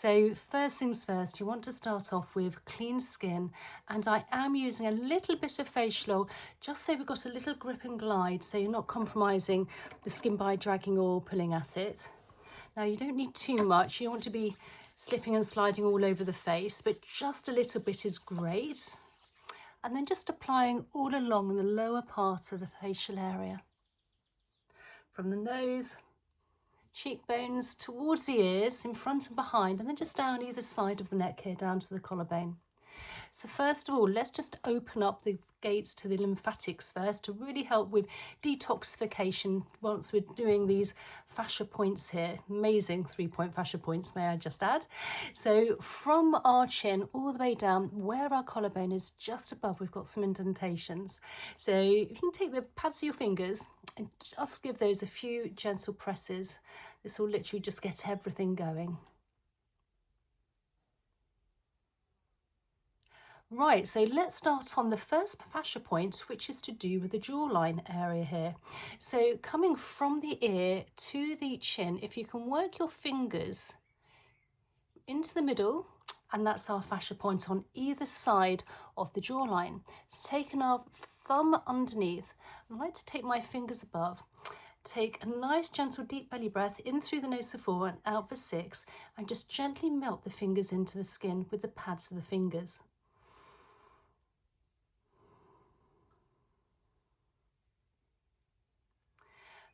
So first things first, you want to start off with clean skin, and I am using a little bit of facial oil just so we've got a little grip and glide, so you're not compromising the skin by dragging or pulling at it. Now you don't need too much, you don't want to be slipping and sliding all over the face, but just a little bit is great. And then just applying all along the lower part of the facial area, from the nose, cheekbones towards the ears, in front and behind, and then just down either side of the neck here, down to the collarbone. So first of all, let's just open up the gates to the lymphatics first to really help with detoxification once we're doing these fascia points here. Amazing 3-point fascia points, may I just add. So from our chin all the way down where our collarbone is, just above, we've got some indentations. So if you can take the pads of your fingers and just give those a few gentle presses, this will literally just get everything going. Right, so let's start on the first fascia point, which is to do with the jawline area here. So coming from the ear to the chin, if you can work your fingers into the middle, and that's our fascia point on either side of the jawline. So taking our thumb underneath, I like to take my fingers above. Take a nice gentle deep belly breath in through the nose for 4 and out for 6, and just gently melt the fingers into the skin with the pads of the fingers.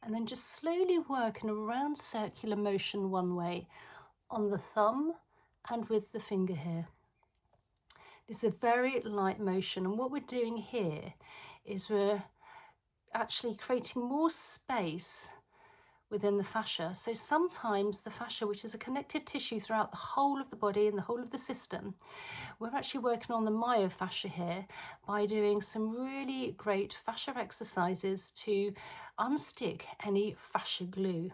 And then just slowly work in a round circular motion one way on the thumb and with the finger here. This is a very light motion, and what we're doing here is we're actually creating more space within the fascia. So sometimes the fascia, which is a connective tissue throughout the whole of the body and the whole of the system, we're actually working on the myofascia here by doing some really great fascia exercises to unstick any fascia glue.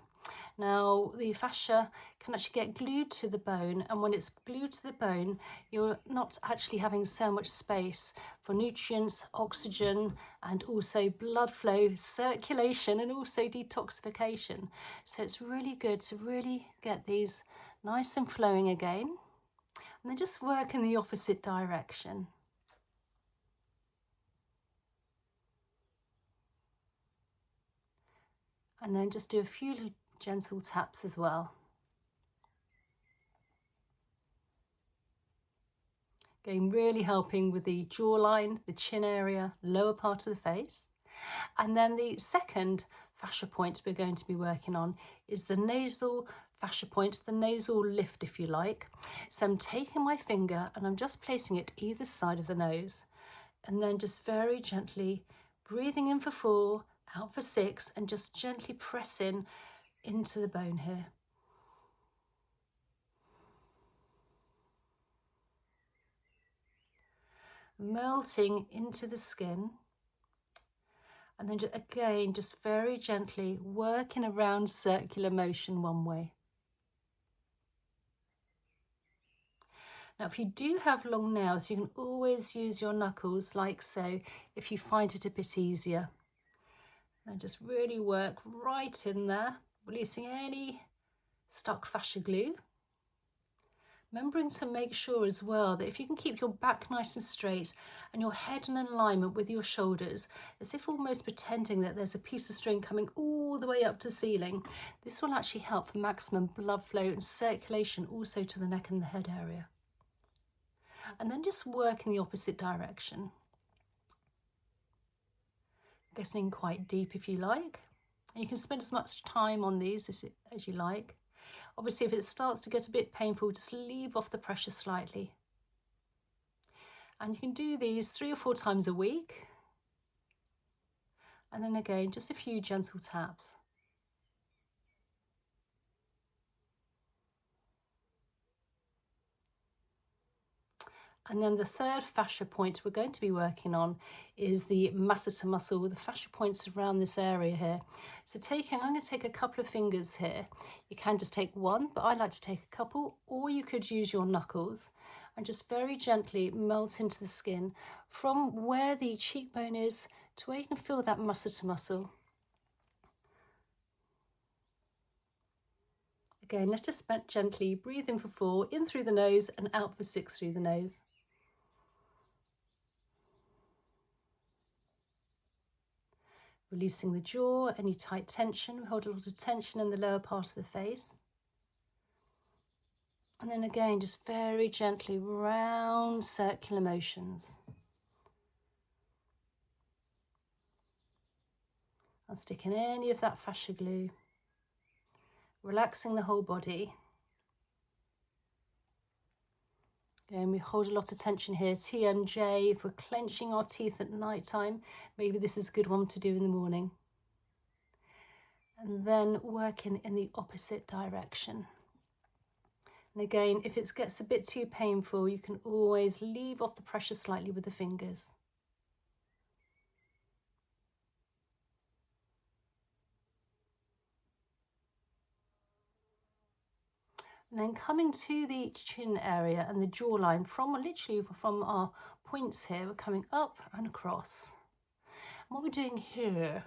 Now, the fascia can actually get glued to the bone, and when it's glued to the bone, you're not actually having so much space for nutrients, oxygen, and also blood flow, circulation, and also detoxification. So it's really good to really get these nice and flowing again. And then just work in the opposite direction. And then just do a few gentle taps as well. Again, really helping with the jawline, the chin area, lower part of the face. And then the second fascia point we're going to be working on is the nasal fascia point, the nasal lift, if you like. So I'm taking my finger and I'm just placing it either side of the nose, and then just very gently breathing in for 4, out for 6, and just gently pressing into the bone here. Melting into the skin, and then again just very gently working around circular motion one way. Now if you do have long nails, you can always use your knuckles like so if you find it a bit easier. And just really work right in there, releasing any stuck fascia glue. Remembering to make sure as well that if you can keep your back nice and straight and your head in alignment with your shoulders, as if almost pretending that there's a piece of string coming all the way up to the ceiling, this will actually help for maximum blood flow and circulation also to the neck and the head area. And then just work in the opposite direction. Getting quite deep if you like. And you can spend as much time on these as you like. Obviously, if it starts to get a bit painful, just leave off the pressure slightly. And you can do these 3 or 4 times a week. And then again, just a few gentle taps. And then the third fascia point we're going to be working on is the masseter muscle, with the fascia points around this area here. So I'm going to take a couple of fingers here. You can just take one, but I like to take a couple, or you could use your knuckles and just very gently melt into the skin from where the cheekbone is to where you can feel that masseter muscle. Again, let's just gently breathe in for 4, in through the nose, and out for 6 through the nose. Releasing the jaw, any tight tension. We hold a lot of tension in the lower part of the face. And then again, just very gently round circular motions. Not sticking any of that fascia glue. Relaxing the whole body. Again, we hold a lot of tension here. TMJ, if we're clenching our teeth at night time, maybe this is a good one to do in the morning. And then working in the opposite direction. And again, if it gets a bit too painful, you can always leave off the pressure slightly with the fingers. And then coming to the chin area and the jawline, literally from our points here, we're coming up and across. And what we're doing here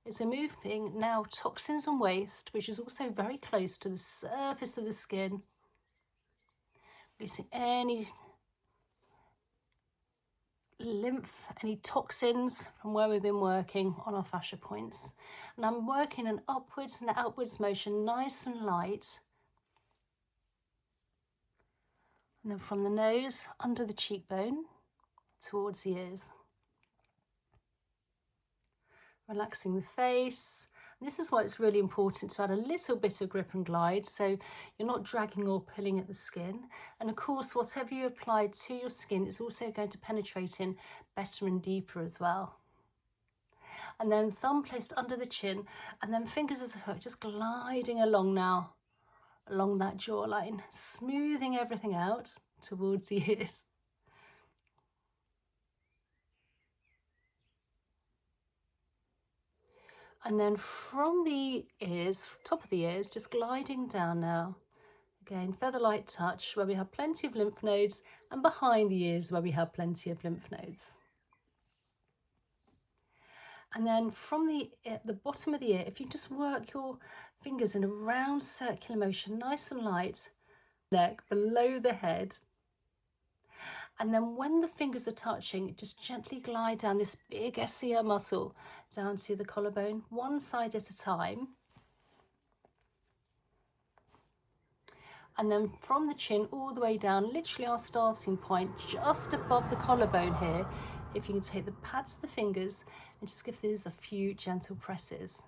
is we're moving now toxins and waste, which is also very close to the surface of the skin. Releasing any lymph, any toxins from where we've been working on our fascia points. And I'm working an upwards and outwards motion, nice and light. And then from the nose, under the cheekbone, towards the ears. Relaxing the face. And this is why it's really important to add a little bit of grip and glide, so you're not dragging or pulling at the skin. And of course, whatever you apply to your skin is also going to penetrate in better and deeper as well. And then thumb placed under the chin, and then fingers as a hook, just gliding along now, along that jawline, smoothing everything out towards the ears. And then from the ears, top of the ears, just gliding down now. Again, feather-light touch where we have plenty of lymph nodes, and behind the ears where we have plenty of lymph nodes. And then from the bottom of the ear, if you just work your fingers in a round circular motion, nice and light, neck, below the head. And then when the fingers are touching, just gently glide down this big SCR muscle down to the collarbone, one side at a time. And then from the chin all the way down, literally our starting point, just above the collarbone here. If you can take the pads of the fingers and just give these a few gentle presses.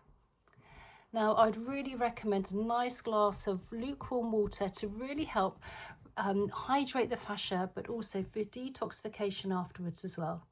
Now, I'd really recommend a nice glass of lukewarm water to really help hydrate the fascia, but also for detoxification afterwards as well.